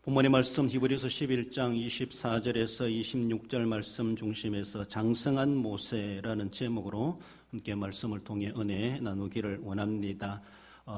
본문의 말씀 히브리서 11장 24절에서 26절 말씀 중심에서 장성한 모세라는 제목으로 함께 말씀을 통해 은혜 나누기를 원합니다.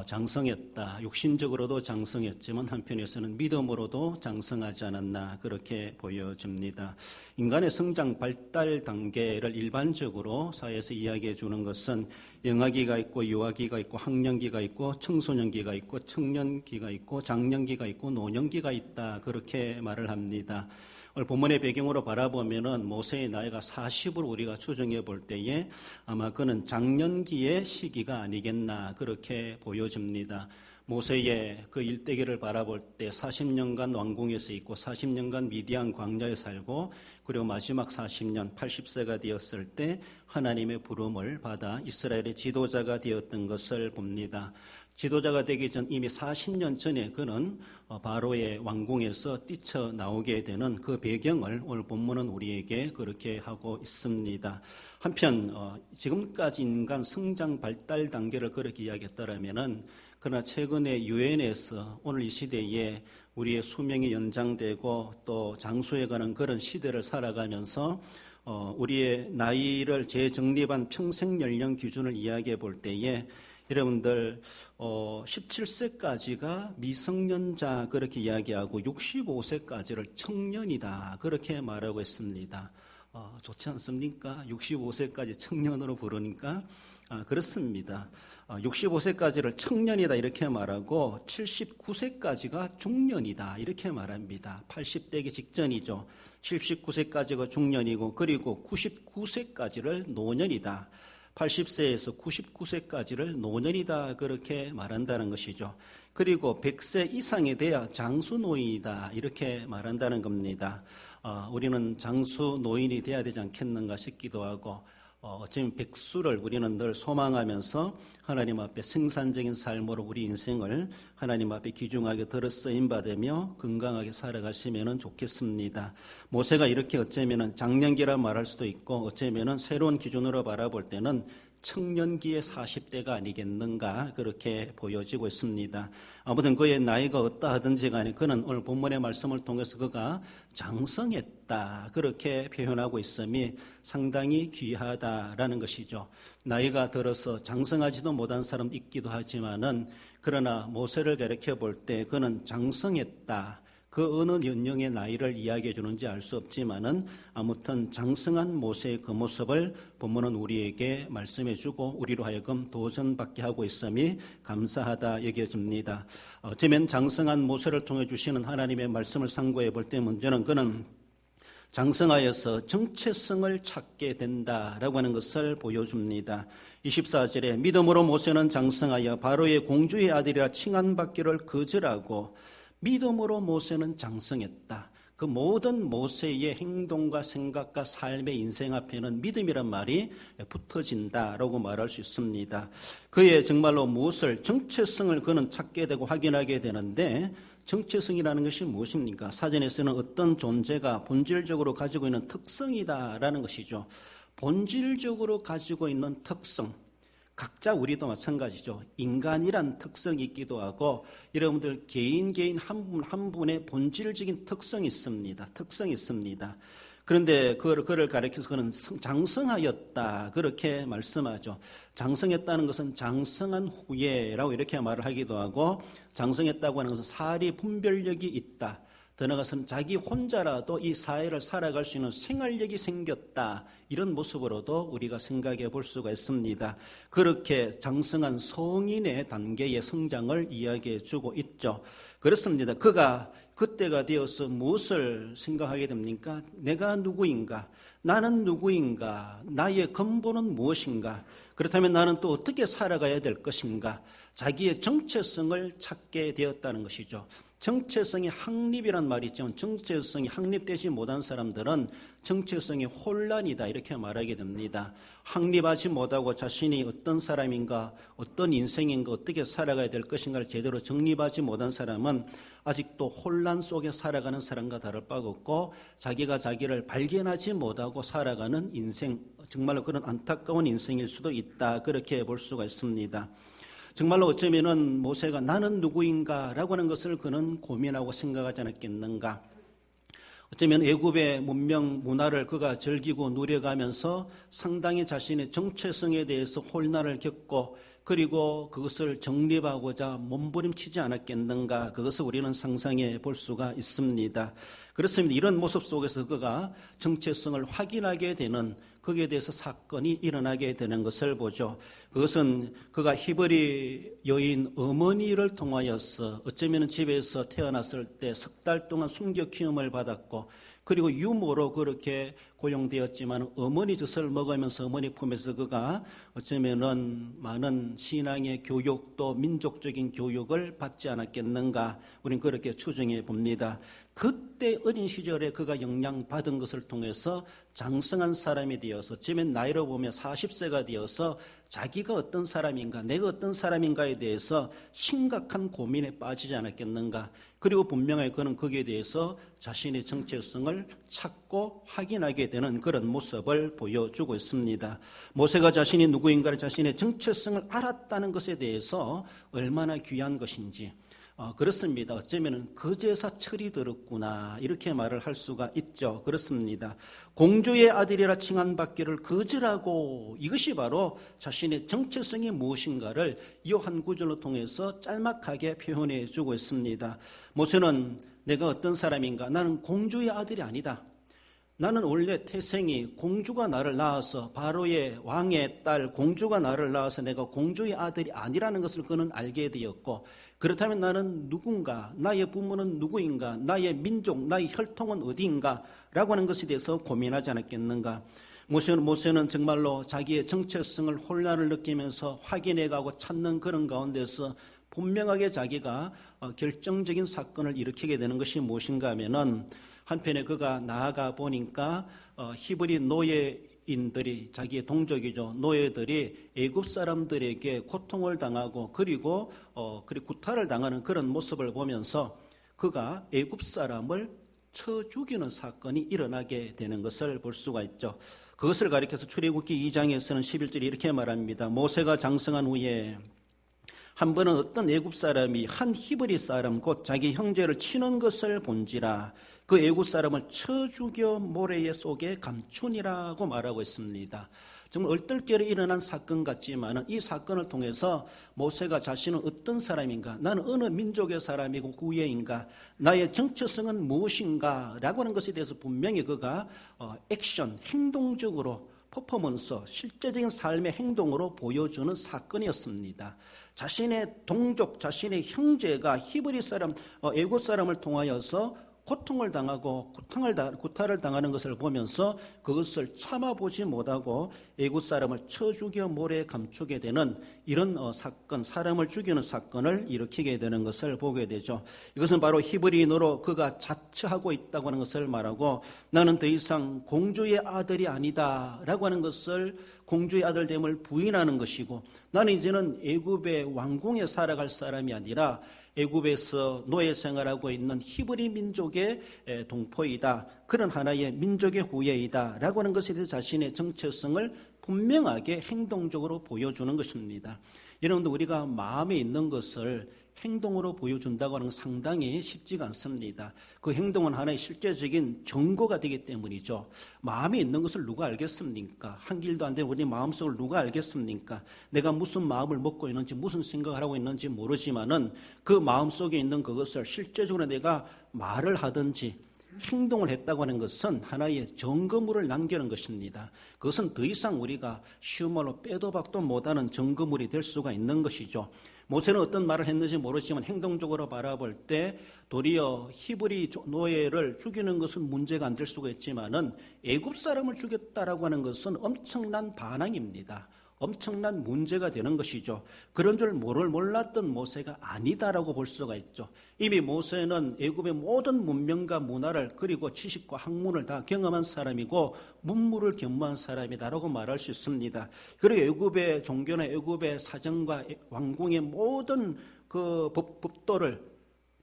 장성했다. 육신적으로도 장성했지만 한편에서는 믿음으로도 장성하지 않았나 그렇게 보여집니다. 인간의 성장 발달 단계를 일반적으로 사회에서 이야기해 주는 것은 영아기가 있고 유아기가 있고 학령기가 있고 청소년기가 있고 청년기가 있고 장년기가 있고 노년기가 있다 그렇게 말을 합니다. 오늘 본문의 배경으로 바라보면은 모세의 나이가 40으로 우리가 추정해 볼 때에 아마 그는 장년기의 시기가 아니겠나 그렇게 보여집니다. 모세의 그 일대기를 바라볼 때 40년간 왕궁에서 있고 40년간 미디안 광야에 살고 그리고 마지막 40년 80세가 되었을 때 하나님의 부름을 받아 이스라엘의 지도자가 되었던 것을 봅니다. 지도자가 되기 전 이미 40년 전에 그는 바로의 왕궁에서 뛰쳐나오게 되는 그 배경을 오늘 본문은 우리에게 그렇게 하고 있습니다. 한편 지금까지 인간 성장 발달 단계를 그렇게 이야기했더라면은 그러나 최근에 유엔에서 오늘 이 시대에 우리의 수명이 연장되고 또 장수해 가는 그런 시대를 살아가면서 우리의 나이를 재정립한 평생 연령 기준을 이야기해 볼 때에 여러분들 17세까지가 미성년자 그렇게 이야기하고 65세까지를 청년이다 그렇게 말하고 있습니다. 좋지 않습니까? 65세까지 청년으로 부르니까 그렇습니다. 65세까지를 청년이다 이렇게 말하고 79세까지가 중년이다 이렇게 말합니다. 80되기 직전이죠. 79세까지가 중년이고 그리고 99세까지를 노년이다. 80세에서 99세까지를 노년이다 그렇게 말한다는 것이죠. 그리고 100세 이상이 돼야 장수 노인이다 이렇게 말한다는 겁니다. 우리는 장수 노인이 돼야 되지 않겠는가 싶기도 하고 어쩌면 백수를 우리는 늘 소망하면서 하나님 앞에 생산적인 삶으로 우리 인생을 하나님 앞에 귀중하게 들어 쓰임 받으며 건강하게 살아가시면 좋겠습니다. 모세가 이렇게 어쩌면 장년기라 말할 수도 있고 어쩌면 새로운 기준으로 바라볼 때는 청년기의 40대가 아니겠는가 그렇게 보여지고 있습니다. 아무튼 그의 나이가 어떠하든지 간에 그는 오늘 본문의 말씀을 통해서 그가 장성했다 그렇게 표현하고 있음이 상당히 귀하다라는 것이죠. 나이가 들어서 장성하지도 못한 사람 있기도 하지만은 그러나 모세를 가리켜 볼 때 그는 장성했다. 그 어느 연령의 나이를 이야기해 주는지 알 수 없지만은 아무튼 장성한 모세의 그 모습을 본문은 우리에게 말씀해 주고 우리로 하여금 도전받게 하고 있음이 감사하다 여겨집니다. 어쩌면 장성한 모세를 통해 주시는 하나님의 말씀을 상고해 볼 때 문제는 그는 장성하여서 정체성을 찾게 된다라고 하는 것을 보여줍니다. 24절에 믿음으로 모세는 장성하여 바로의 공주의 아들이라 칭한받기를 거절하고 믿음으로 모세는 장성했다. 그 모든 모세의 행동과 생각과 삶의 인생 앞에는 믿음이란 말이 붙어진다라고 말할 수 있습니다. 그의 정말로 무엇을 정체성을 그는 찾게 되고 확인하게 되는데 정체성이라는 것이 무엇입니까? 사전에서는 어떤 존재가 본질적으로 가지고 있는 특성이다라는 것이죠. 본질적으로 가지고 있는 특성. 각자 우리도 마찬가지죠. 인간이란 특성이 있기도 하고 여러분들 개인 한 분 한 분의 본질적인 특성이 있습니다. 특성이 있습니다. 그런데 그를 가리켜서 그는 장성하였다 그렇게 말씀하죠. 장성했다는 것은 장성한 후에라고 이렇게 말을 하기도 하고 장성했다고 하는 것은 사리 분별력이 있다. 더 나아가서는 자기 혼자라도 이 사회를 살아갈 수 있는 생활력이 생겼다. 이런 모습으로도 우리가 생각해 볼 수가 있습니다. 그렇게 장성한 성인의 단계의 성장을 이야기해 주고 있죠. 그렇습니다. 그가 그때가 되어서 무엇을 생각하게 됩니까? 내가 누구인가? 나는 누구인가? 나의 근본은 무엇인가? 그렇다면 나는 또 어떻게 살아가야 될 것인가? 자기의 정체성을 찾게 되었다는 것이죠. 정체성이 확립이란 말이 있지만 정체성이 확립되지 못한 사람들은 정체성이 혼란이다 이렇게 말하게 됩니다. 확립하지 못하고 자신이 어떤 사람인가 어떤 인생인가 어떻게 살아가야 될 것인가를 제대로 정립하지 못한 사람은 아직도 혼란 속에 살아가는 사람과 다를 바가 없고 자기가 자기를 발견하지 못하고 살아가는 인생 정말로 그런 안타까운 인생일 수도 있다 그렇게 볼 수가 있습니다. 정말로 어쩌면은 모세가 나는 누구인가라고 하는 것을 그는 고민하고 생각하지 않았겠는가. 어쩌면 애굽의 문명 문화를 그가 즐기고 누려가면서 상당히 자신의 정체성에 대해서 혼란을 겪고 그리고 그것을 정립하고자 몸부림치지 않았겠는가. 그것을 우리는 상상해 볼 수가 있습니다. 그렇습니다. 이런 모습 속에서 그가 정체성을 확인하게 되는 거기에 대해서 사건이 일어나게 되는 것을 보죠. 그것은 그가 히브리 여인 어머니를 통하여서 어쩌면 집에서 태어났을 때 석 달 동안 숨겨 키움을 받았고 그리고 유모로 그렇게 고용되었지만 어머니 젖을 먹으면서 어머니 품에서 그가 어쩌면은 많은 신앙의 교육도 민족적인 교육을 받지 않았겠는가. 우리는 그렇게 추정해 봅니다. 그때 어린 시절에 그가 영향받은 것을 통해서 장성한 사람이 되어서 어쩌면 나이로 보면 40세가 되어서 자기가 어떤 사람인가 내가 어떤 사람인가에 대해서 심각한 고민에 빠지지 않았겠는가. 그리고 분명히 그는 거기에 대해서 자신의 정체성을 찾고 확인하게 되는 그런 모습을 보여주고 있습니다. 모세가 자신이 누구인가를 자신의 정체성을 알았다는 것에 대해서 얼마나 귀한 것인지 그렇습니다. 어쩌면 거제사 철이 들었구나 이렇게 말을 할 수가 있죠. 그렇습니다. 공주의 아들이라 칭한받기를 거지라고 이것이 바로 자신의 정체성이 무엇인가를 이 한 구절을 통해서 짤막하게 표현해 주고 있습니다. 모세는 내가 어떤 사람인가? 나는 공주의 아들이 아니다. 나는 원래 태생이 공주가 나를 낳아서 바로의 왕의 딸 공주가 나를 낳아서 내가 공주의 아들이 아니라는 것을 그는 알게 되었고 그렇다면 나는 누군가 나의 부모는 누구인가 나의 민족 나의 혈통은 어디인가 라고 하는 것에 대해서 고민하지 않았겠는가. 모세는 정말로 자기의 정체성을 혼란을 느끼면서 확인해가고 찾는 그런 가운데서 분명하게 자기가 결정적인 사건을 일으키게 되는 것이 무엇인가 하면은 한편에 그가 나아가 보니까 히브리 노예인들이 자기의 동족이죠. 노예들이 애굽 사람들에게 고통을 당하고 그리고 구타를 당하는 그런 모습을 보면서 그가 애굽 사람을 쳐 죽이는 사건이 일어나게 되는 것을 볼 수가 있죠. 그것을 가리켜서 출애굽기 2장에서는 11절에 이렇게 말합니다. 모세가 장성한 후에 한 번은 어떤 애굽 사람이 한 히브리 사람 곧 자기 형제를 치는 것을 본지라 그 애굽 사람을 쳐 죽여 모래 속에 감추니라고 말하고 있습니다. 정말 얼떨결에 일어난 사건 같지만 이 사건을 통해서 모세가 자신은 어떤 사람인가 나는 어느 민족의 사람이고 후예인가 나의 정체성은 무엇인가 라고 하는 것에 대해서 분명히 그가 액션 행동적으로 퍼포먼스 실제적인 삶의 행동으로 보여주는 사건이었습니다. 자신의 동족 자신의 형제가 히브리 사람 애굽 사람을 통하여서 고통을 당하고 구타를 당하는 것을 보면서 그것을 참아보지 못하고 애굽 사람을 쳐 죽여 모래에 감추게 되는 이런 사건, 사람을 죽이는 사건을 일으키게 되는 것을 보게 되죠. 이것은 바로 히브리인으로 그가 자처하고 있다고 하는 것을 말하고 나는 더 이상 공주의 아들이 아니다 라고 하는 것을 공주의 아들됨을 부인하는 것이고 나는 이제는 애굽의 왕궁에 살아갈 사람이 아니라 애굽에서 노예 생활하고 있는 히브리 민족의 동포이다. 그런 하나의 민족의 후예이다. 라고 하는 것에 대해서 자신의 정체성을 분명하게 행동적으로 보여주는 것입니다. 여러분들 우리가 마음에 있는 것을 행동으로 보여준다고 하는 건 상당히 쉽지가 않습니다. 그 행동은 하나의 실제적인 증거가 되기 때문이죠. 마음에 있는 것을 누가 알겠습니까? 한 길도 안 되는 우리 마음속을 누가 알겠습니까? 내가 무슨 마음을 먹고 있는지 무슨 생각을 하고 있는지 모르지만은 그 마음속에 있는 그것을 실제적으로 내가 말을 하든지 행동을 했다고 하는 것은 하나의 증거물을 남기는 것입니다. 그것은 더 이상 우리가 쉬운 말로 빼도 박도 못하는 증거물이 될 수가 있는 것이죠. 모세는 어떤 말을 했는지 모르지만 행동적으로 바라볼 때 도리어 히브리 노예를 죽이는 것은 문제가 안 될 수가 있지만은 애굽 사람을 죽였다라고 하는 것은 엄청난 반항입니다. 엄청난 문제가 되는 것이죠. 그런 줄 몰랐던 모세가 아니다라고 볼 수가 있죠. 이미 모세는 애굽의 모든 문명과 문화를 그리고 지식과 학문을 다 경험한 사람이고 문무를 겸무한 사람이다라고 말할 수 있습니다. 그리고 애굽의 종교나 애굽의 사정과 왕궁의 모든 그 법도를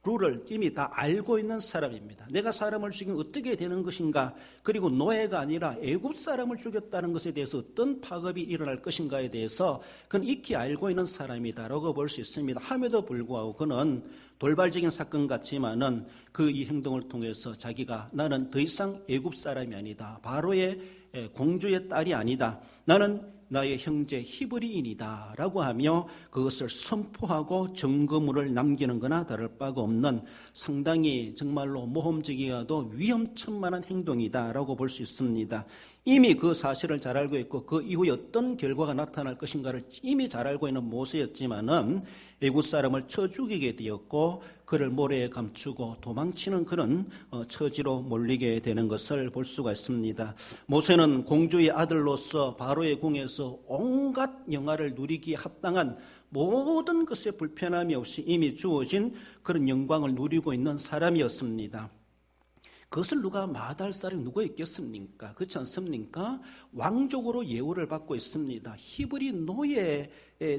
룰을 이미 다 알고 있는 사람입니다. 내가 사람을 죽이면 어떻게 되는 것인가, 그리고 노예가 아니라 애굽 사람을 죽였다는 것에 대해서 어떤 파급이 일어날 것인가에 대해서 그는 익히 알고 있는 사람이다라고 볼 수 있습니다. 함에도 불구하고 그는 돌발적인 사건 같지만은 그 이 행동을 통해서 자기가 나는 더 이상 애굽 사람이 아니다, 바로의 공주의 딸이 아니다, 나는 나의 형제 히브리인이다 라고 하며 그것을 선포하고 증거물을 남기는 거나 다를 바가 없는 상당히 정말로 모험적이어도 위험천만한 행동이다 라고 볼 수 있습니다. 이미 그 사실을 잘 알고 있고 그 이후에 어떤 결과가 나타날 것인가를 이미 잘 알고 있는 모세였지만은 애굽 사람을 쳐 죽이게 되었고 그를 모래에 감추고 도망치는 그런 처지로 몰리게 되는 것을 볼 수가 있습니다. 모세는 공주의 아들로서 바로의 궁에서 온갖 영화를 누리기에 합당한 모든 것에 불편함이 없이 이미 주어진 그런 영광을 누리고 있는 사람이었습니다. 그것을 누가 마다할 사람이 누가 있겠습니까? 그렇지 않습니까? 왕족으로 예우를 받고 있습니다. 히브리 노예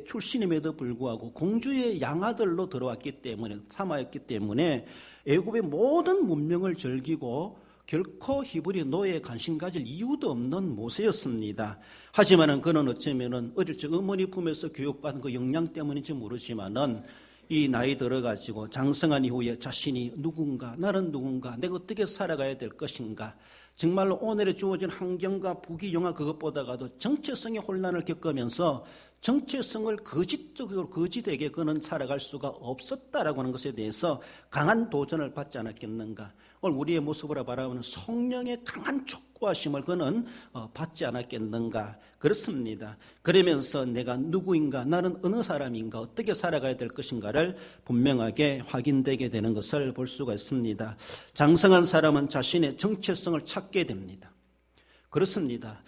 출신임에도 불구하고 공주의 양아들로 들어왔기 때문에, 삼아였기 때문에 애굽의 모든 문명을 즐기고 결코 히브리 노예에 관심 가질 이유도 없는 모세였습니다. 하지만은 그는 어쩌면은 어릴 적 어머니 품에서 교육받은 그 영향 때문인지 모르지만은 이 나이 들어가지고 장성한 이후에 자신이 누군가, 나는 누군가, 내가 어떻게 살아가야 될 것인가, 정말로 오늘에 주어진 환경과 부귀영화 그것보다가도 정체성의 혼란을 겪으면서 정체성을 거짓적으로 거짓되게 그는 살아갈 수가 없었다라고 하는 것에 대해서 강한 도전을 받지 않았겠는가. 오늘 우리의 모습으로 바라보는 성령의 강한 촉구하심을 그는 받지 않았겠는가. 그렇습니다. 그러면서 내가 누구인가, 나는 어느 사람인가, 어떻게 살아가야 될 것인가를 분명하게 확인되게 되는 것을 볼 수가 있습니다. 장성한 사람은 자신의 정체성을 찾게 됩니다. 그렇습니다.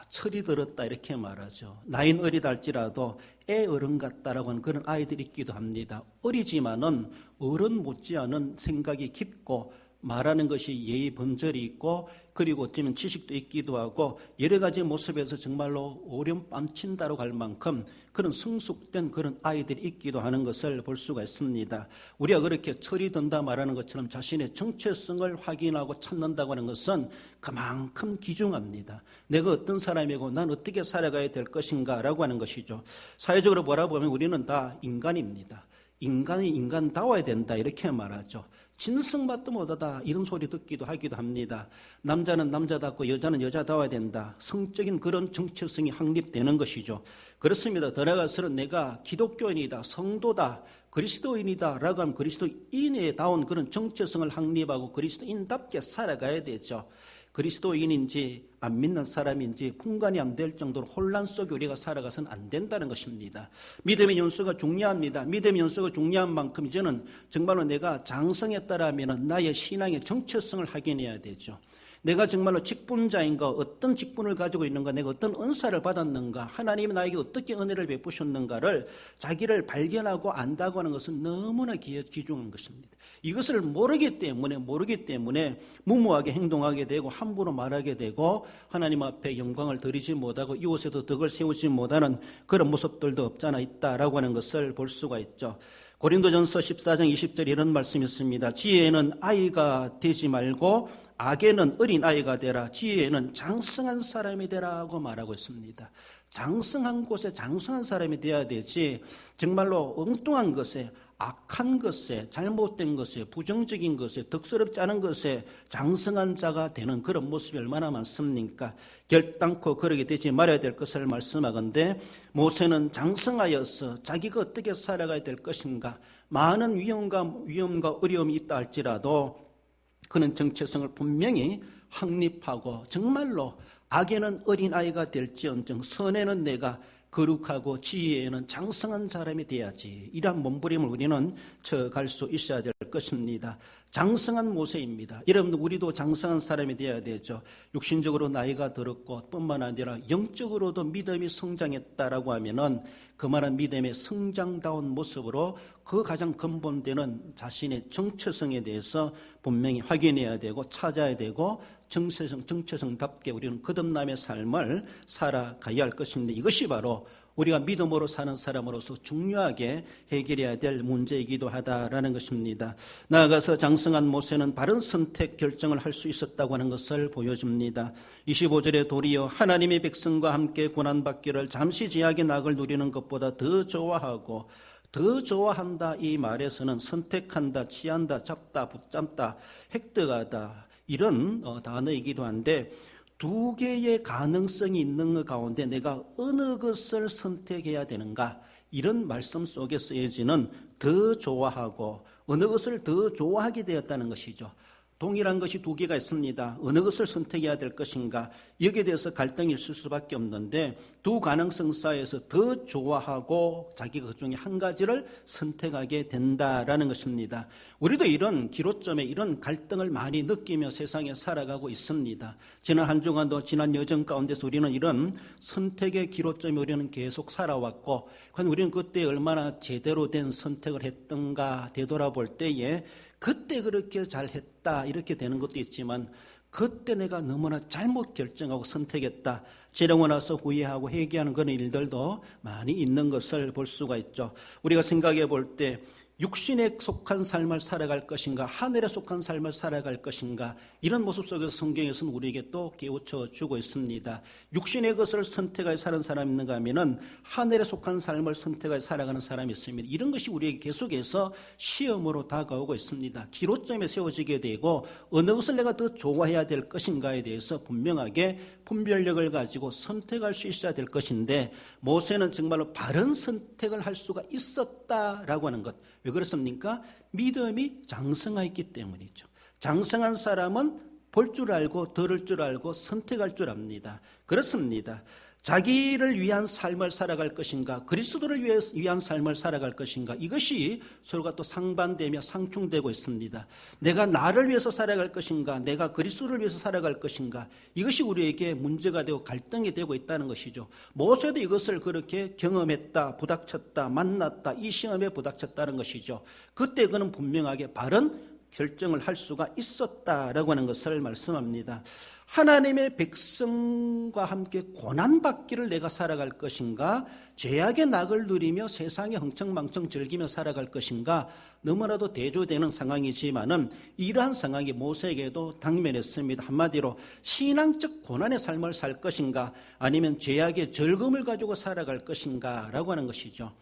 철이 들었다 이렇게 말하죠. 나이는 어리다 할지라도 애 어른 같다라고 하는 그런 아이들이 있기도 합니다. 어리지만은 어른 못지않은 생각이 깊고 말하는 것이 예의 범절이 있고 그리고 어쩌면 지식도 있기도 하고 여러 가지 모습에서 정말로 오렴밤친다고 할 만큼 그런 성숙된 그런 아이들이 있기도 하는 것을 볼 수가 있습니다. 우리가 그렇게 철이 든다 말하는 것처럼 자신의 정체성을 확인하고 찾는다고 하는 것은 그만큼 귀중합니다. 내가 어떤 사람이고 난 어떻게 살아가야 될 것인가 라고 하는 것이죠. 사회적으로 보라보면 우리는 다 인간입니다. 인간이 인간다워야 된다 이렇게 말하죠. 진승맛도 못하다 이런 소리 듣기도 하기도 합니다. 남자는 남자답고 여자는 여자다워야 된다. 성적인 그런 정체성이 확립되는 것이죠. 그렇습니다. 더 나아가서는 내가 기독교인이다, 성도다, 그리스도인이다 라고 하면 그리스도인에 다운 그런 정체성을 확립하고 그리스도인답게 살아가야 되죠. 그리스도인인지 안 믿는 사람인지 분간이 안 될 정도로 혼란 속에 우리가 살아가서는 안 된다는 것입니다. 믿음의 연수가 중요합니다. 믿음의 연수가 중요한 만큼 이제는 정말로 내가 장성했다라면 나의 신앙의 정체성을 확인해야 되죠. 내가 정말로 직분자인가, 어떤 직분을 가지고 있는가, 내가 어떤 은사를 받았는가, 하나님이 나에게 어떻게 은혜를 베푸셨는가를 자기를 발견하고 안다고 하는 것은 너무나 귀중한 것입니다. 이것을 모르기 때문에 무모하게 행동하게 되고 함부로 말하게 되고 하나님 앞에 영광을 드리지 못하고 이곳에도 덕을 세우지 못하는 그런 모습들도 없잖아 있다라고 하는 것을 볼 수가 있죠. 고린도전서 14장 20절에 이런 말씀이 있습니다. 지혜에는 아이가 되지 말고 악에는 어린 아이가 되라. 지혜에는 장성한 사람이 되라고 말하고 있습니다. 장성한 곳에 장성한 사람이 되어야 되지 정말로 엉뚱한 것에, 악한 것에, 잘못된 것에, 부정적인 것에, 덕스럽지 않은 것에 장성한 자가 되는 그런 모습이 얼마나 많습니까? 결단코 그러게 되지 말아야 될 것을 말씀하건대 모세는 장성하여서 자기가 어떻게 살아가야 될 것인가, 많은 위험과 어려움이 있다 할지라도 그는 정체성을 분명히 확립하고 정말로 악에는 어린아이가 될지언정 선에는 내가 거룩하고 지혜에는 장성한 사람이 돼야지, 이러한 몸부림을 우리는 쳐갈 수 있어야 될 것입니다. 장성한 모세입니다. 여러분들 우리도 장성한 사람이 되어야 되죠. 육신적으로 나이가 들었고 뿐만 아니라 영적으로도 믿음이 성장했다라고 하면은 그만한 믿음의 성장다운 모습으로 그 가장 근본되는 자신의 정체성에 대해서 분명히 확인해야 되고 찾아야 되고 정체성답게 우리는 거듭남의 삶을 살아가야 할 것입니다. 이것이 바로 우리가 믿음으로 사는 사람으로서 중요하게 해결해야 될 문제이기도 하다라는 것입니다. 나아가서 장성한 모세는 바른 선택 결정을 할 수 있었다고 하는 것을 보여줍니다. 25절에 도리어 하나님의 백성과 함께 고난받기를 잠시 제약의 낙을 누리는 것보다 더 좋아하고 더 좋아한다 이 말에서는 선택한다, 취한다, 잡다, 붙잡다, 획득하다 이런 단어이기도 한데 두 개의 가능성이 있는 것 가운데 내가 어느 것을 선택해야 되는가 이런 말씀 속에 쓰여지는 더 좋아하고 어느 것을 더 좋아하게 되었다는 것이죠. 동일한 것이 두 개가 있습니다. 어느 것을 선택해야 될 것인가 여기에 대해서 갈등이 있을 수밖에 없는데 두 가능성 사이에서 더 좋아하고 자기가 그 중에 한 가지를 선택하게 된다라는 것입니다. 우리도 이런 기로점에 이런 갈등을 많이 느끼며 세상에 살아가고 있습니다. 지난 한 주간도 지난 여정 가운데서 우리는 이런 선택의 기로점에 우리는 계속 살아왔고 과연 우리는 그때 얼마나 제대로 된 선택을 했던가 되돌아볼 때에 그때 그렇게 잘했다 이렇게 되는 것도 있지만 그때 내가 너무나 잘못 결정하고 선택했다 지나고 나서 후회하고 회개하는 그런 일들도 많이 있는 것을 볼 수가 있죠. 우리가 생각해 볼 때 육신에 속한 삶을 살아갈 것인가 하늘에 속한 삶을 살아갈 것인가 이런 모습 속에서 성경에서는 우리에게 또 깨우쳐 주고 있습니다. 육신의 것을 선택하여 사는 사람이 있는가 하면은 하늘에 속한 삶을 선택하여 살아가는 사람이 있습니다. 이런 것이 우리에게 계속해서 시험으로 다가오고 있습니다. 기로점에 세워지게 되고 어느 것을 내가 더 좋아해야 될 것인가에 대해서 분명하게 분별력을 가지고 선택할 수 있어야 될 것인데 모세는 정말로 바른 선택을 할 수가 있었다라고 하는 것. 왜 그렇습니까? 믿음이 장성하였기 때문이죠. 장성한 사람은 볼 줄 알고 들을 줄 알고 선택할 줄 압니다. 그렇습니다. 자기를 위한 삶을 살아갈 것인가 그리스도를 위한 삶을 살아갈 것인가 이것이 서로가 또 상반되며 상충되고 있습니다. 내가 나를 위해서 살아갈 것인가 내가 그리스도를 위해서 살아갈 것인가 이것이 우리에게 문제가 되고 갈등이 되고 있다는 것이죠. 모세도 이것을 그렇게 경험했다 부닥쳤다 만났다 이 시험에 부닥쳤다는 것이죠. 그때 그는 분명하게 바른 결정을 할 수가 있었다라고 하는 것을 말씀합니다. 하나님의 백성과 함께 고난받기를 내가 살아갈 것인가 죄악의 낙을 누리며 세상에 흥청망청 즐기며 살아갈 것인가 너무나도 대조되는 상황이지만은 이러한 상황이 모세에게도 당면했습니다. 한마디로 신앙적 고난의 삶을 살 것인가 아니면 죄악의 즐거움을 가지고 살아갈 것인가 라고 하는 것이죠.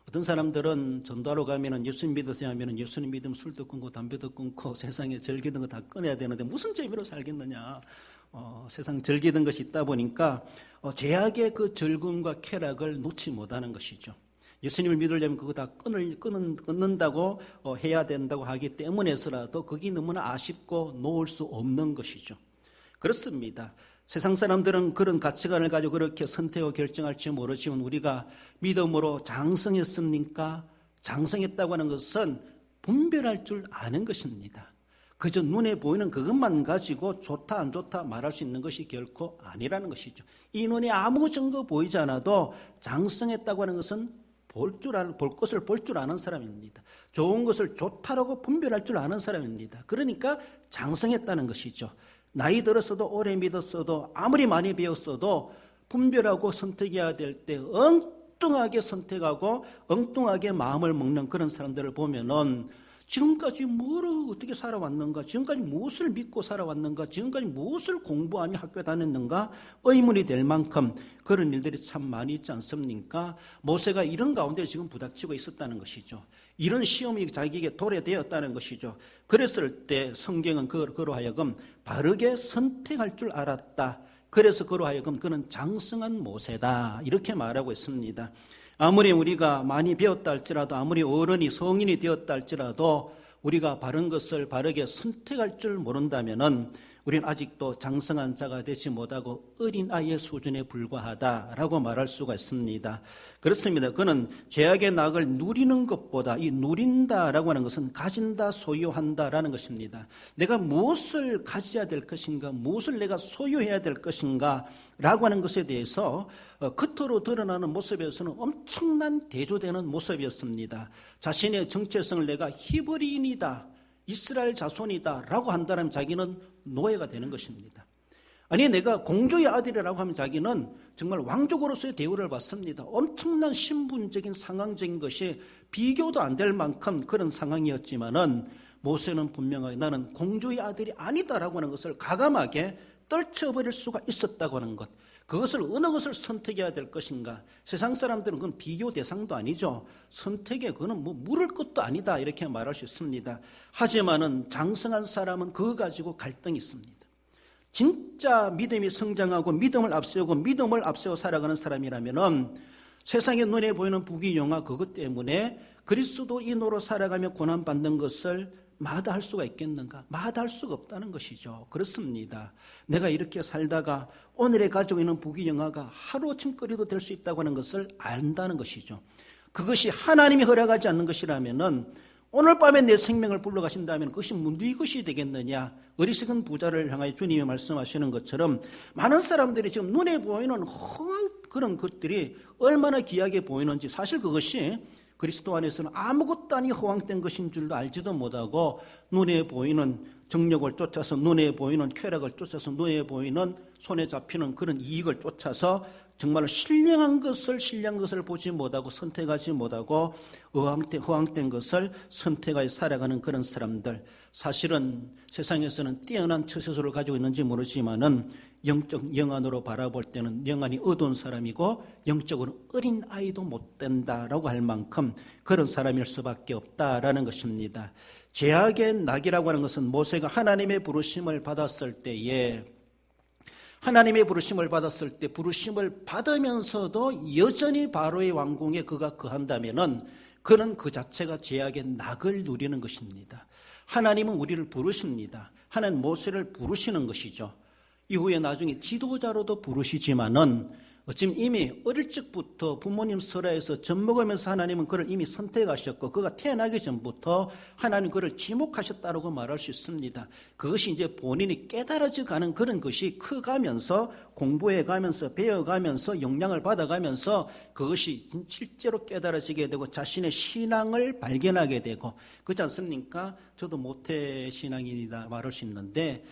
어떤 사람들은 전도하러 가면은 예수님 믿으세요 하면은 예수님 믿으면 술도 끊고 담배도 끊고 세상에 즐기던 거 다 끊어야 되는데 무슨 재미로 살겠느냐. 세상 즐기던 것이 있다 보니까 죄악의 그 즐거움과 쾌락을 놓지 못하는 것이죠. 예수님을 믿으려면 그거 다 끊는다고 해야 된다고 하기 때문에서라도 그게 너무나 아쉽고 놓을 수 없는 것이죠. 그렇습니다. 세상 사람들은 그런 가치관을 가지고 그렇게 선택하고 결정할지 모르지만 우리가 믿음으로 장성했습니까? 장성했다고 하는 것은 분별할 줄 아는 것입니다. 그저 눈에 보이는 그것만 가지고 좋다 안 좋다 말할 수 있는 것이 결코 아니라는 것이죠. 이 눈에 아무 증거 보이지 않아도 장성했다고 하는 것은 볼 것을 볼 줄 아는 사람입니다. 좋은 것을 좋다라고 분별할 줄 아는 사람입니다. 그러니까 장성했다는 것이죠. 나이 들었어도 오래 믿었어도 아무리 많이 배웠어도 분별하고 선택해야 될 때 엉뚱하게 선택하고 엉뚱하게 마음을 먹는 그런 사람들을 보면은 지금까지 뭐를 어떻게 살아왔는가 지금까지 무엇을 믿고 살아왔는가 지금까지 무엇을 공부하며 학교 다녔는가 의문이 될 만큼 그런 일들이 참 많이 있지 않습니까? 모세가 이런 가운데 지금 부닥치고 있었다는 것이죠. 이런 시험이 자기에게 도래되었다는 것이죠. 그랬을 때 성경은 그로 하여금 바르게 선택할 줄 알았다. 그래서 그로 하여금 그는 장성한 모세다 이렇게 말하고 있습니다. 아무리 우리가 많이 배웠다 할지라도 아무리 어른이 성인이 되었다 할지라도 우리가 바른 것을 바르게 선택할 줄 모른다면은 우리는 아직도 장성한 자가 되지 못하고 어린아이의 수준에 불과하다라고 말할 수가 있습니다. 그렇습니다. 그는 죄악의 낙을 누리는 것보다 이 누린다라고 하는 것은 가진다, 소유한다라는 것입니다. 내가 무엇을 가져야 될 것인가, 무엇을 내가 소유해야 될 것인가 라고 하는 것에 대해서 겉으로 드러나는 모습에서는 엄청난 대조되는 모습이었습니다. 자신의 정체성을 내가 히브리인이다, 이스라엘 자손이다 라고 한다면 자기는 노예가 되는 것입니다. 아니 내가 공주의 아들이라고 하면 자기는 정말 왕족으로서의 대우를 받습니다. 엄청난 신분적인 상황적인 것이 비교도 안 될 만큼 그런 상황이었지만은 모세는 분명하게 나는 공주의 아들이 아니다라고 하는 것을 과감하게 떨쳐버릴 수가 있었다고 하는 것. 그것을 어느 것을 선택해야 될 것인가. 세상 사람들은 그건 비교 대상도 아니죠. 선택에 그거는 뭐 물을 것도 아니다 이렇게 말할 수 있습니다. 하지만은 장성한 사람은 그거 가지고 갈등이 있습니다. 진짜 믿음이 성장하고 믿음을 앞세워 살아가는 사람이라면은 세상의 눈에 보이는 부귀영화 그것 때문에 그리스도인으로 살아가며 고난받는 것을 마다할 수가 있겠는가? 마다할 수가 없다는 것이죠. 그렇습니다. 내가 이렇게 살다가 오늘에 가지고 있는 부귀영화가 하루아침거리도 될 수 있다고 하는 것을 안다는 것이죠. 그것이 하나님이 허락하지 않는 것이라면은 오늘 밤에 내 생명을 불러가신다면 그것이 무슨 것이 되겠느냐? 어리석은 부자를 향하여 주님이 말씀하시는 것처럼 많은 사람들이 지금 눈에 보이는 허한 그런 것들이 얼마나 귀하게 보이는지 사실 그것이 그리스도 안에서는 아무것도 아니 허황된 것인 줄도 알지도 못하고 눈에 보이는 정력을 쫓아서 눈에 보이는 쾌락을 쫓아서 눈에 보이는 손에 잡히는 그런 이익을 쫓아서 정말 신령한 것을 보지 못하고 선택하지 못하고 허황된 것을 선택하여 살아가는 그런 사람들 사실은 세상에서는 뛰어난 처세술을 가지고 있는지 모르지만은 영적 영안으로 바라볼 때는 영안이 어두운 사람이고 영적으로 어린 아이도 못 된다라고 할 만큼 그런 사람일 수밖에 없다라는 것입니다. 제약의 낙이라고 하는 것은 모세가 하나님의 부르심을 받았을 때 부르심을 받으면서도 여전히 바로의 왕궁에 그가 거한다면은 그는 그 자체가 제약의 낙을 누리는 것입니다. 하나님은 우리를 부르십니다. 하나님 모세를 부르시는 것이죠. 이후에 나중에 지도자로도 부르시지만은 어쩌면 이미 어릴 적부터 부모님 설화에서 젖먹으면서 하나님은 그를 이미 선택하셨고 그가 태어나기 전부터 하나님 그를 지목하셨다고 말할 수 있습니다. 그것이 이제 본인이 깨달아져 가는 그런 것이 커가면서 공부해가면서 배워가면서 영향을 받아가면서 그것이 실제로 깨달아지게 되고 자신의 신앙을 발견하게 되고 그렇지 않습니까? 저도 모태신앙인이다 말할 수 있는데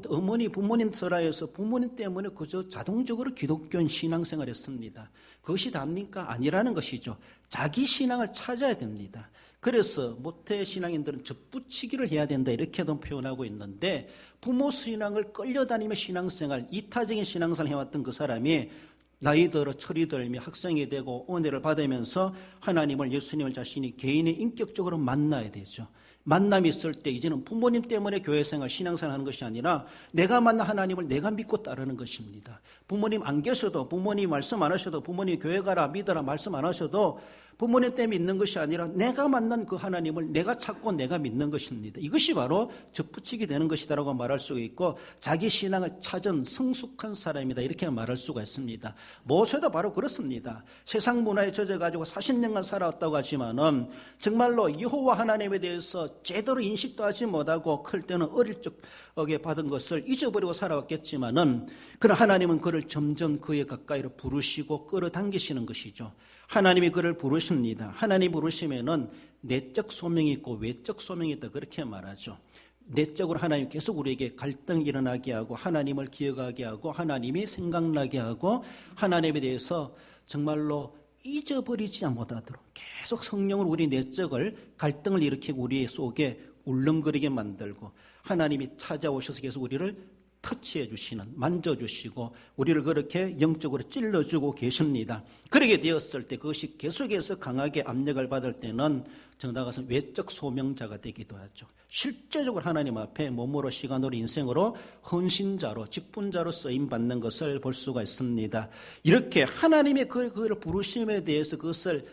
어머니 부모님 설화에서 부모님 때문에 그저 자동적으로 기독교인 신앙생활을 했습니다. 그것이 답니까? 아니라는 것이죠. 자기 신앙을 찾아야 됩니다. 그래서 모태신앙인들은 접붙이기를 해야 된다 이렇게도 표현하고 있는데 부모 신앙을 끌려다니며 신앙생활 이타적인 신앙생활을 해왔던 그 사람이 나이 들어 철이 들며 학생이 되고 은혜를 받으면서 하나님을 예수님을 자신이 개인의 인격적으로 만나야 되죠. 만남이 있을 때 이제는 부모님 때문에 교회생활, 신앙생활 하는 것이 아니라 내가 만난 하나님을 내가 믿고 따르는 것입니다. 부모님 안 계셔도 부모님 말씀 안 하셔도 부모님 교회 가라 믿어라 말씀 안 하셔도 부모님 때문에 믿는 것이 아니라 내가 만난 그 하나님을 내가 찾고 내가 믿는 것입니다. 이것이 바로 접붙이게 되는 것이다라고 말할 수가 있고 자기 신앙을 찾은 성숙한 사람이다 이렇게 말할 수가 있습니다. 모세도 바로 그렇습니다. 세상 문화에 젖어가지고 40년간 살아왔다고 하지만은 정말로 여호와 하나님에 대해서 제대로 인식도 하지 못하고 클 때는 어릴 적에 받은 것을 잊어버리고 살아왔겠지만은 그러나 하나님은 그를 점점 그의 가까이로 부르시고 끌어당기시는 것이죠. 하나님이 그를 부르십니다. 하나님 부르시면은 내적 소명이 있고 외적 소명이 있다 그렇게 말하죠. 내적으로 하나님 계속 우리에게 갈등이 일어나게 하고 하나님을 기억하게 하고 하나님이 생각나게 하고 하나님에 대해서 정말로 잊어버리지 못하도록 계속 성령을 우리 내적을 갈등을 일으키고 우리 속에 울렁거리게 만들고 하나님이 찾아오셔서 계속 우리를 터치해 주시는 만져주시고 우리를 그렇게 영적으로 찔러주고 계십니다. 그렇게 되었을 때 그것이 계속해서 강하게 압력을 받을 때는 정나가서 외적 소명자가 되기도 하죠. 실제적으로 하나님 앞에 몸으로 시간으로 인생으로 헌신자로 직분자로 쓰임받는 것을 볼 수가 있습니다. 이렇게 하나님의 그를 부르심에 대해서 그것을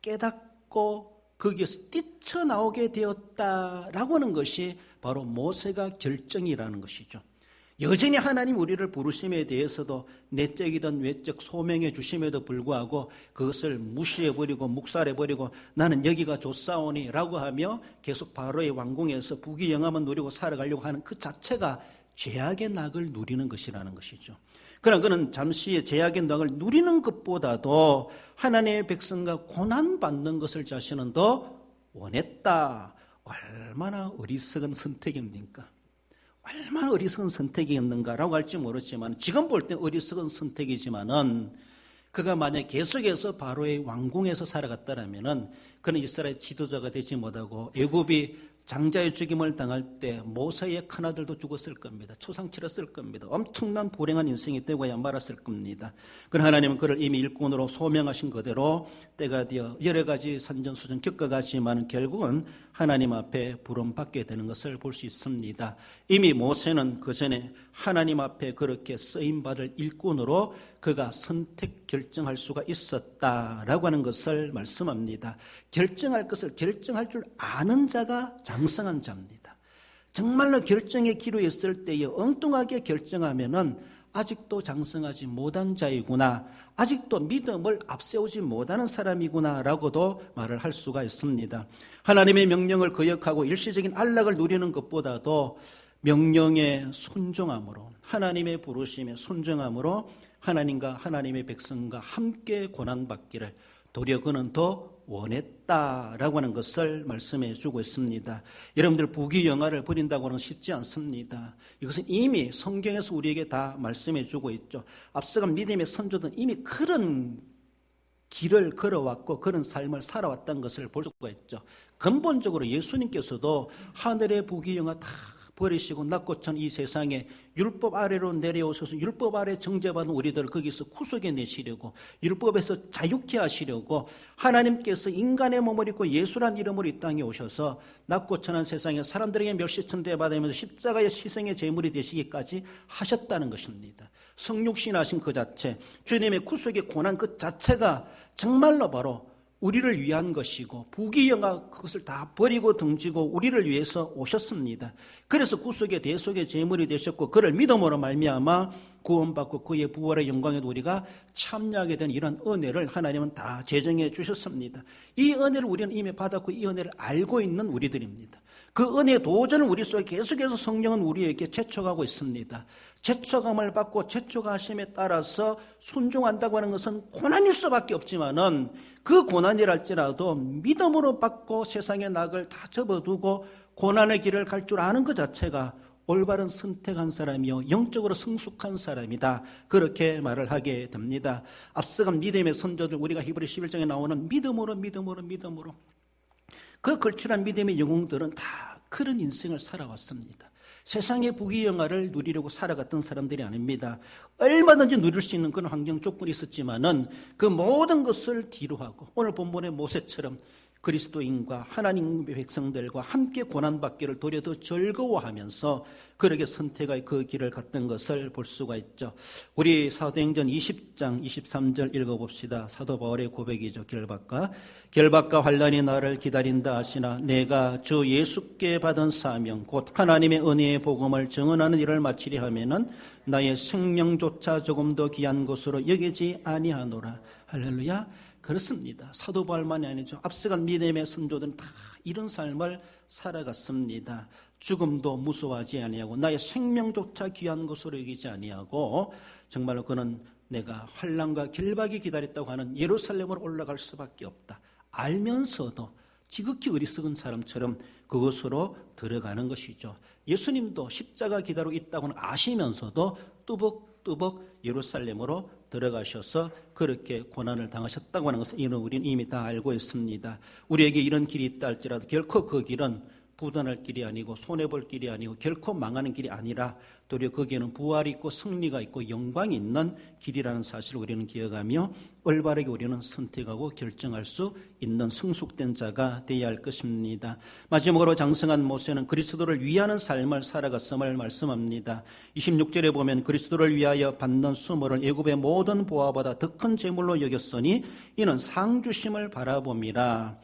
깨닫고 거기에서 뛰쳐나오게 되었다라고 하는 것이 바로 모세가 결정이라는 것이죠. 여전히 하나님 우리를 부르심에 대해서도 내적이든 외적 소명해 주심에도 불구하고 그것을 무시해버리고 묵살해버리고 나는 여기가 좋사오니 라고 하며 계속 바로의 왕궁에서 부귀영화만 누리고 살아가려고 하는 그 자체가 죄악의 낙을 누리는 것이라는 것이죠. 그러나 그는 잠시의 죄악의 낙을 누리는 것보다도 하나님의 백성과 고난받는 것을 자신은 더 원했다. 얼마나 어리석은 선택입니까? 얼마나 어리석은 선택이었는가라고 할지 모르지만, 지금 볼 때 어리석은 선택이지만은 그가 만약 계속해서 바로의 왕궁에서 살아갔다라면은 그는 이스라엘 지도자가 되지 못하고 애굽이 장자의 죽임을 당할 때 모세의 큰아들도 죽었을 겁니다. 초상치렀을 겁니다. 엄청난 불행한 인생이 되고야 말았을 겁니다. 그러나 하나님은 그를 이미 일꾼으로 소명하신 그대로 때가 되어 여러 가지 산전수전 겪어가지만 결국은 하나님 앞에 부름받게 되는 것을 볼 수 있습니다. 이미 모세는 그 전에 하나님 앞에 그렇게 쓰임받을 일꾼으로 그가 선택 결정할 수가 있었다라고 하는 것을 말씀합니다. 결정할 것을 결정할 줄 아는 자가 장성한 자입니다. 정말로 결정의 기로에 있을 때에 엉뚱하게 결정하면은 아직도 장성하지 못한 자이구나, 아직도 믿음을 앞세우지 못하는 사람이구나 라고도 말을 할 수가 있습니다. 하나님의 명령을 거역하고 일시적인 안락을 누리는 것보다도 명령에 순종함으로, 하나님의 부르심에 순종함으로 하나님과 하나님의 백성과 함께 고난받기를 도리어 그는 더 원했다라고 하는 것을 말씀해 주고 있습니다. 여러분들 부귀영화를 버린다고 하는 건 쉽지 않습니다. 이것은 이미 성경에서 우리에게 다 말씀해 주고 있죠. 앞서간 믿음의 선조들은 이미 그런 길을 걸어왔고 그런 삶을 살아왔다는 것을 볼 수가 있죠. 근본적으로 예수님께서도 하늘의 부귀영화 다 버리시고 낮고천 이 세상에 율법 아래로 내려오셔서 율법 아래 정죄받은 우리들을 거기서 구속해 내시려고, 율법에서 자유케 하시려고 하나님께서 인간의 몸을 입고 예수란 이름으로 이 땅에 오셔서 낮고천한 세상에 사람들에게 멸시천대 받으면서 십자가의 희생의 제물이 되시기까지 하셨다는 것입니다. 성육신하신 그 자체, 주님의 구속의 고난 그 자체가 정말로 바로 우리를 위한 것이고 부귀영화 그것을 다 버리고 등지고 우리를 위해서 오셨습니다. 그래서 구속의 대속의 제물이 되셨고 그를 믿음으로 말미암아 구원받고 그의 부활의 영광에도 우리가 참여하게 된 이런 은혜를 하나님은 다 제정해 주셨습니다. 이 은혜를 우리는 이미 받았고 이 은혜를 알고 있는 우리들입니다. 그 은혜의 도전을 우리 속에 계속해서 성령은 우리에게 재촉하고 있습니다. 재촉함을 받고 재촉하심에 따라서 순종한다고 하는 것은 고난일 수밖에 없지만은 그 고난이랄지라도 믿음으로 받고 세상의 낙을 다 접어두고 고난의 길을 갈 줄 아는 것 자체가 올바른 선택한 사람이요 영적으로 성숙한 사람이다, 그렇게 말을 하게 됩니다. 앞서간 믿음의 선조들, 우리가 히브리 11장에 나오는 믿음으로 그 걸출한 믿음의 영웅들은 다 그런 인생을 살아왔습니다. 세상의 부귀영화를 누리려고 살아갔던 사람들이 아닙니다. 얼마든지 누릴 수 있는 그런 환경 조건이 있었지만은 그 모든 것을 뒤로하고 오늘 본문의 모세처럼 그리스도인과 하나님의 백성들과 함께 고난받기를 도리어 더 즐거워하면서 그렇게 선택의 그 길을 갔던 것을 볼 수가 있죠. 우리 사도행전 20장 23절 읽어봅시다. 사도 바울의 고백이죠. 결박과 환난이 나를 기다린다 하시나 내가 주 예수께 받은 사명 곧 하나님의 은혜의 복음을 증언하는 일을 마치려 하면은 나의 생명조차 조금 더 귀한 것으로 여기지 아니하노라. 할렐루야. 그렇습니다. 사도 바울만이 아니죠. 앞서간 믿음의 선조들은 다 이런 삶을 살아갔습니다. 죽음도 무서워하지 아니하고 나의 생명조차 귀한 것으로 여기지 아니하고 정말로 그는 내가 환난과 결박이 기다렸다고 하는 예루살렘으로 올라갈 수밖에 없다 알면서도 지극히 어리석은 사람처럼 그것으로 들어가는 것이죠. 예수님도 십자가 기다리고 있다고는 아시면서도 뚜벅뚜벅 예루살렘으로 들어가셔서 그렇게 고난을 당하셨다고 하는 것을 우리는 이미 다 알고 있습니다. 우리에게 이런 길이 있다 할지라도 결코 그 길은 부단할 길이 아니고 손해볼 길이 아니고 결코 망하는 길이 아니라 도리어 거기에는 부활이 있고 승리가 있고 영광이 있는 길이라는 사실을 우리는 기억하며 올바르게 우리는 선택하고 결정할 수 있는 성숙된 자가 되어야 할 것입니다. 마지막으로 장성한 모세는 그리스도를 위하는 삶을 살아갔음을 말씀합니다. 26절에 보면 그리스도를 위하여 받는 수모를 애굽의 모든 보화보다 더 큰 재물로 여겼으니 이는 상 주심을 바라봅니다.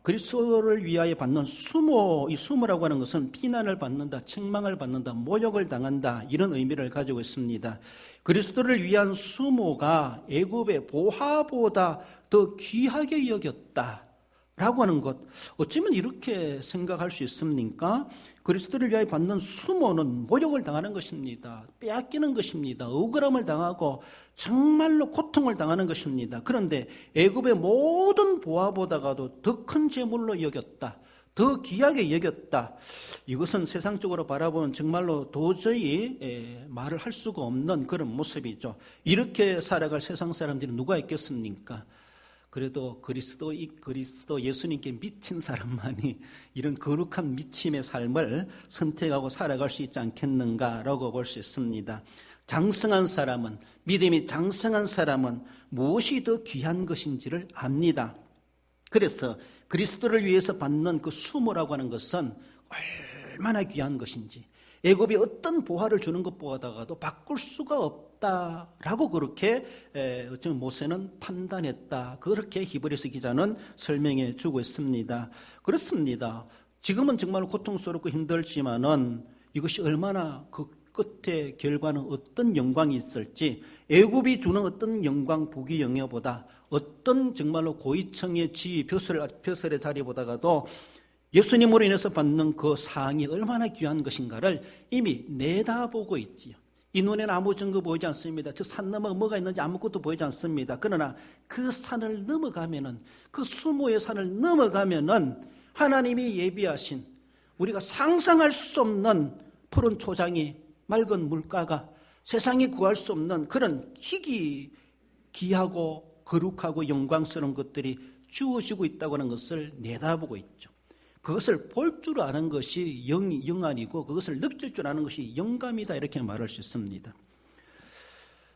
그리스도를 위하여 받는 수모, 이 수모라고 하는 것은 비난을 받는다, 책망을 받는다, 모욕을 당한다, 이런 의미를 가지고 있습니다. 그리스도를 위한 수모가 애굽의 보화보다 더 귀하게 여겼다라고 하는 것, 어쩌면 이렇게 생각할 수 있습니까? 그리스도를 위하여 받는 수모는 모욕을 당하는 것입니다. 빼앗기는 것입니다. 억울함을 당하고 정말로 고통을 당하는 것입니다. 그런데 애굽의 모든 보화보다가도 더 큰 재물로 여겼다, 더 귀하게 여겼다. 이것은 세상적으로 바라보면 정말로 도저히 말을 할 수가 없는 그런 모습이죠. 이렇게 살아갈 세상 사람들이 누가 있겠습니까? 그래도 그리스도 예수님께 미친 사람만이 이런 거룩한 미침의 삶을 선택하고 살아갈 수 있지 않겠는가라고 볼 수 있습니다. 장성한 사람은, 믿음이 장성한 사람은 무엇이 더 귀한 것인지를 압니다. 그래서 그리스도를 위해서 받는 그 수모라고 하는 것은 얼마나 귀한 것인지, 애굽이 어떤 보화를 주는 것보다도 바꿀 수가 없다라고 그렇게 모세는 판단했다. 그렇게 히브리서 기자는 설명해 주고 있습니다. 그렇습니다. 지금은 정말 고통스럽고 힘들지만은 이것이 얼마나 그 끝에 결과는 어떤 영광이 있을지, 애굽이 주는 어떤 영광, 부귀, 영예보다 어떤 정말로 고위층의 지위, 벼슬의 자리보다가도 예수님으로 인해서 받는 그 상이 얼마나 귀한 것인가를 이미 내다보고 있지요. 이 눈에는 아무 증거 보이지 않습니다. 저 산 너머 뭐가 있는지 아무것도 보이지 않습니다. 그러나 그 산을 넘어가면은, 그 수모의 산을 넘어가면은 하나님이 예비하신, 우리가 상상할 수 없는 푸른 초장이, 맑은 물가가, 세상에 구할 수 없는 그런 귀하고 거룩하고 영광스러운 것들이 주어지고 있다고 하는 것을 내다보고 있죠. 그것을 볼 줄 아는 것이 영안이고, 그것을 느낄 줄 아는 것이 영감이다, 이렇게 말할 수 있습니다.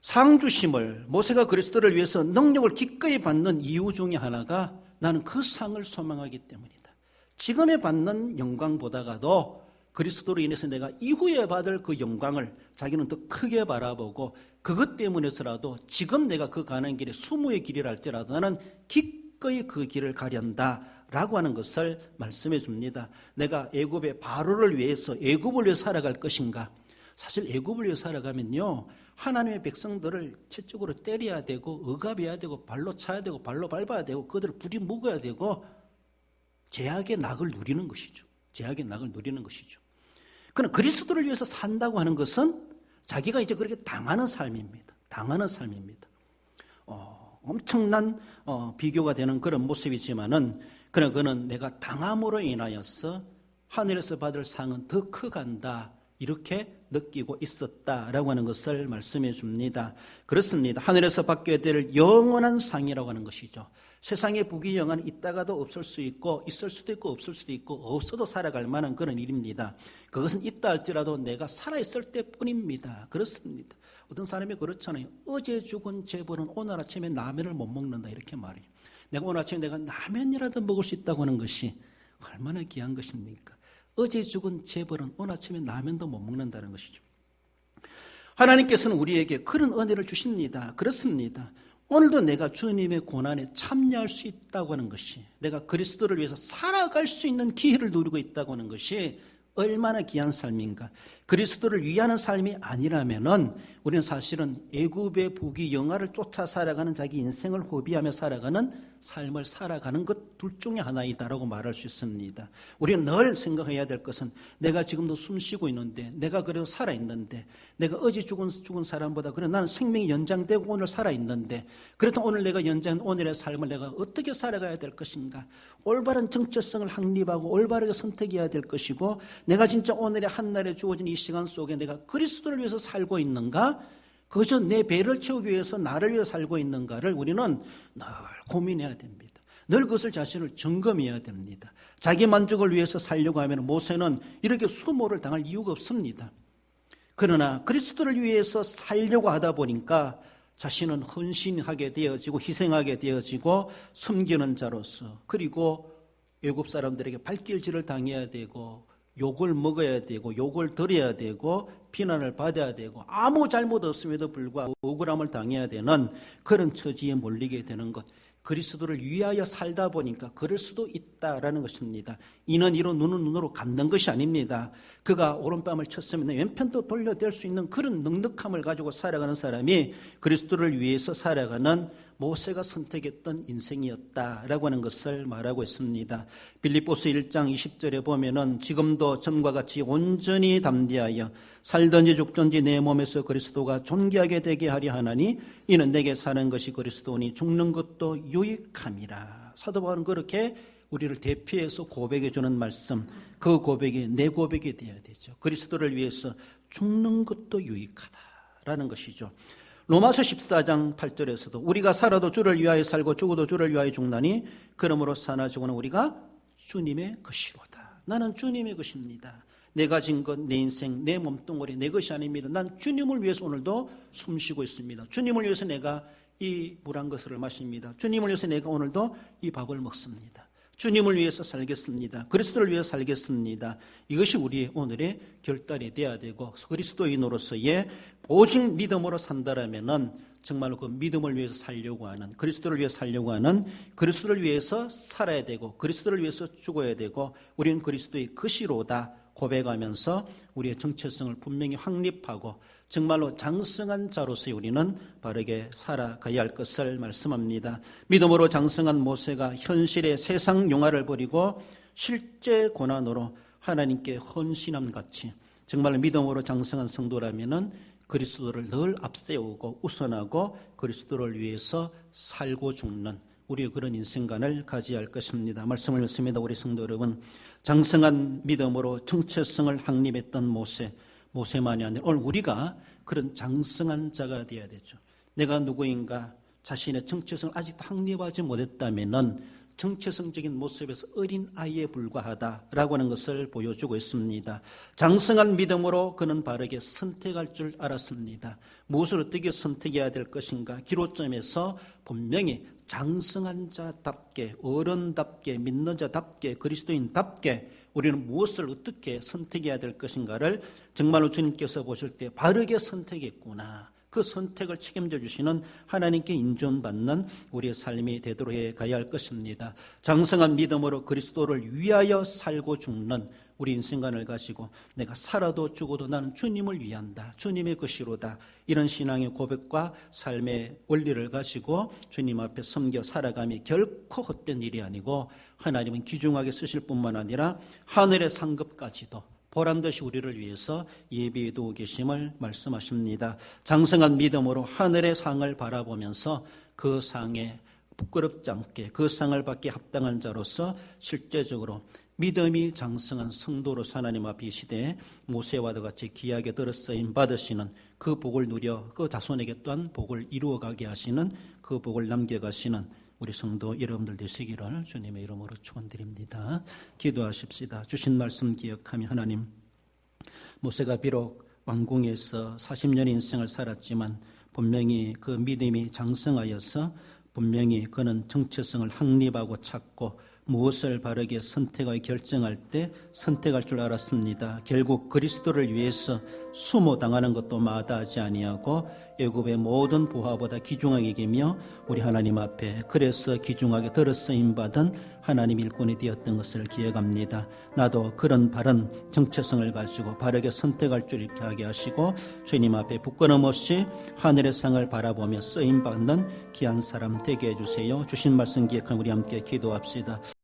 상 주심을, 모세가 그리스도를 위해서 능력을 기꺼이 받는 이유 중에 하나가 나는 그 상을 소망하기 때문이다. 지금에 받는 영광보다가도 그리스도로 인해서 내가 이후에 받을 그 영광을 자기는 더 크게 바라보고, 그것 때문에서라도 지금 내가 그 가는 길이 수모의 길이라 할지라도 나는 기꺼이 그 길을 가련다 라고 하는 것을 말씀해 줍니다. 내가 애굽의 바로를 위해서, 애굽을 위해 살아갈 것인가? 사실 애굽을 위해 살아가면요, 하나님의 백성들을 채찍으로 때려야 되고, 억압해야 되고, 발로 차야 되고, 발로 밟아야 되고, 그들을 부리 묶어야 되고, 죄악의 낙을 누리는 것이죠. 죄악의 낙을 누리는 것이죠. 그러나 그리스도를 위해서 산다고 하는 것은 자기가 이제 그렇게 당하는 삶입니다. 당하는 삶입니다. 엄청난 비교가 되는 그런 모습이지만은, 그러나 그는 내가 당함으로 인하여서 하늘에서 받을 상은 더 커간다, 이렇게 느끼고 있었다라고 하는 것을 말씀해 줍니다. 그렇습니다. 하늘에서 받게 될 영원한 상이라고 하는 것이죠. 세상의 부귀 영화는 있다가도 없을 수 있고, 있을 수도 있고 없을 수도 있고, 없어도 살아갈 만한 그런 일입니다. 그것은 있다 할지라도 내가 살아있을 때뿐입니다. 그렇습니다. 어떤 사람이 그렇잖아요. 어제 죽은 재벌은 오늘 아침에 라면을 못 먹는다, 이렇게 말해요. 내가 오늘 아침에 내가 라면이라도 먹을 수 있다고 하는 것이 얼마나 귀한 것입니까? 어제 죽은 재벌은 오늘 아침에 라면도 못 먹는다는 것이죠. 하나님께서는 우리에게 그런 은혜를 주십니다. 그렇습니다. 오늘도 내가 주님의 고난에 참여할 수 있다고 하는 것이, 내가 그리스도를 위해서 살아갈 수 있는 기회를 누리고 있다고 하는 것이 얼마나 귀한 삶인가. 그리스도를 위하는 삶이 아니라면은 우리는 사실은 애굽의 부귀 영화를 쫓아 살아가는 자기 인생을 허비하며 살아가는 삶을 살아가는 것 둘 중에 하나이다라고 말할 수 있습니다. 우리는 늘 생각해야 될 것은, 내가 지금도 숨 쉬고 있는데, 내가 그래도 살아있는데, 내가 어제 죽은 사람보다 그래 나는 생명이 연장되고 오늘 살아있는데, 그래도 오늘 내가 오늘의 삶을 내가 어떻게 살아가야 될 것인가, 올바른 정체성을 확립하고 올바르게 선택해야 될 것이고, 내가 진짜 오늘의 한날에 주어진 이 시간 속에 내가 그리스도를 위해서 살고 있는가, 그저 내 배를 채우기 위해서 나를 위해 살고 있는가를 우리는 늘 고민해야 됩니다. 늘 그것을 자신을 점검해야 됩니다. 자기 만족을 위해서 살려고 하면 모세는 이렇게 수모를 당할 이유가 없습니다. 그러나 그리스도를 위해서 살려고 하다 보니까 자신은 헌신하게 되어지고 희생하게 되어지고 섬기는 자로서, 그리고 애굽 사람들에게 발길질을 당해야 되고 욕을 먹어야 되고 욕을 들어야 되고 비난을 받아야 되고 아무 잘못 없음에도 불구하고 억울함을 당해야 되는 그런 처지에 몰리게 되는 것, 그리스도를 위하여 살다 보니까 그럴 수도 있다라는 것입니다. 이는 이로 눈은 눈으로 갚는 것이 아닙니다. 그가 오른뺨을 쳤으면 왼편도 돌려댈 수 있는 그런 넉넉함을 가지고 살아가는 사람이 그리스도를 위해서 살아가는 모세가 선택했던 인생이었다라고 하는 것을 말하고 있습니다. 빌립보서 1장 20절에 보면은 지금도 전과 같이 온전히 담대하여 살든지 죽든지 내 몸에서 그리스도가 존귀하게 되게 하려 하나니 이는 내게 사는 것이 그리스도니 죽는 것도 유익함이라. 사도 바울은 그렇게 우리를 대표해서 고백해 주는 말씀, 그 고백이 내 고백이 되어야 되죠. 그리스도를 위해서 죽는 것도 유익하다라는 것이죠. 로마서 14장 8절에서도 우리가 살아도 주를 위하여 살고 죽어도 주를 위하여 죽나니 그러므로 사나 죽으나 우리가 주님의 것이로다. 나는 주님의 것입니다. 내가 진 것, 내 인생, 내 몸뚱아리 내 것이 아닙니다. 난 주님을 위해서 오늘도 숨쉬고 있습니다. 주님을 위해서 내가 이 물 한 것을 마십니다. 주님을 위해서 내가 오늘도 이 밥을 먹습니다. 주님을 위해서 살겠습니다. 그리스도를 위해서 살겠습니다. 이것이 우리의 오늘의 결단이 되어야 되고, 그리스도인으로서의 오직 믿음으로 산다라면은 정말로 그 믿음을 위해서 살려고 하는, 그리스도를 위해서 살려고 하는, 그리스도를 위해서 살아야 되고 그리스도를 위해서 죽어야 되고 우리는 그리스도의 것이로다 고백하면서 우리의 정체성을 분명히 확립하고 정말로 장성한 자로서 우리는 바르게 살아가야 할 것을 말씀합니다. 믿음으로 장성한 모세가 현실의 세상 용화를 버리고 실제 고난으로 하나님께 헌신함 같이 정말 믿음으로 장성한 성도라면은 그리스도를 늘 앞세우고 우선하고 그리스도를 위해서 살고 죽는 우리의 그런 인생관을 가져야 할 것입니다. 말씀을 읽습니다. 우리 성도 여러분, 장성한 믿음으로 정체성을 확립했던 모세만이 아니라 오늘 우리가 그런 장성한 자가 되어야 되죠. 내가 누구인가 자신의 정체성을 아직도 확립하지 못했다면은 정체성적인 모습에서 어린 아이에 불과하다라고 하는 것을 보여주고 있습니다. 장성한 믿음으로 그는 바르게 선택할 줄 알았습니다. 무엇을 어떻게 선택해야 될 것인가 기로점에서 분명히 장성한 자답게, 어른답게, 믿는 자답게, 그리스도인답게 우리는 무엇을 어떻게 선택해야 될 것인가를 정말로 주님께서 보실 때 바르게 선택했구나, 그 선택을 책임져 주시는 하나님께 인정받는 우리의 삶이 되도록 해 가야 할 것입니다. 장성한 믿음으로 그리스도를 위하여 살고 죽는 우리 인생관을 가지고 내가 살아도 죽어도 나는 주님을 위한다, 주님의 것이로다, 이런 신앙의 고백과 삶의 원리를 가지고 주님 앞에 섬겨 살아감이 결코 헛된 일이 아니고 하나님은 귀중하게 쓰실 뿐만 아니라 하늘의 상급까지도 보란듯이 우리를 위해서 예비해 두고 계심을 말씀하십니다. 장성한 믿음으로 하늘의 상을 바라보면서 그 상에 부끄럽지 않게 그 상을 받기 합당한 자로서 실제적으로 믿음이 장성한 성도로서 하나님 앞에 이 시대에 모세와도 같이 귀하게 들어쓰임 받으시는 그 복을 누려 그 자손에게 또한 복을 이루어가게 하시는 그 복을 남겨가시는 우리 성도 여러분들 되시기를 주님의 이름으로 축원드립니다. 기도하십시다. 주신 말씀 기억하며 하나님, 모세가 비록 왕궁에서 40년 인생을 살았지만 분명히 그 믿음이 장성하여서 분명히 그는 정체성을 확립하고 찾고 무엇을 바르게 선택하여 결정할 때 선택할 줄 알았습니다. 결국 그리스도를 위해서 수모 당하는 것도 마다하지 아니하고 애굽의 모든 보화보다 귀중하게 여기며 우리 하나님 앞에 그래서 귀중하게 들어쓰임 받은 하나님 일꾼이 되었던 것을 기억합니다. 나도 그런 바른 정체성을 가지고 바르게 선택할 줄 있게 하게 하시고 주님 앞에 부끄럼 없이 하늘의 상을 바라보며 쓰임 받는 귀한 사람 되게 해주세요. 주신 말씀 기억하며 우리 함께 기도합시다.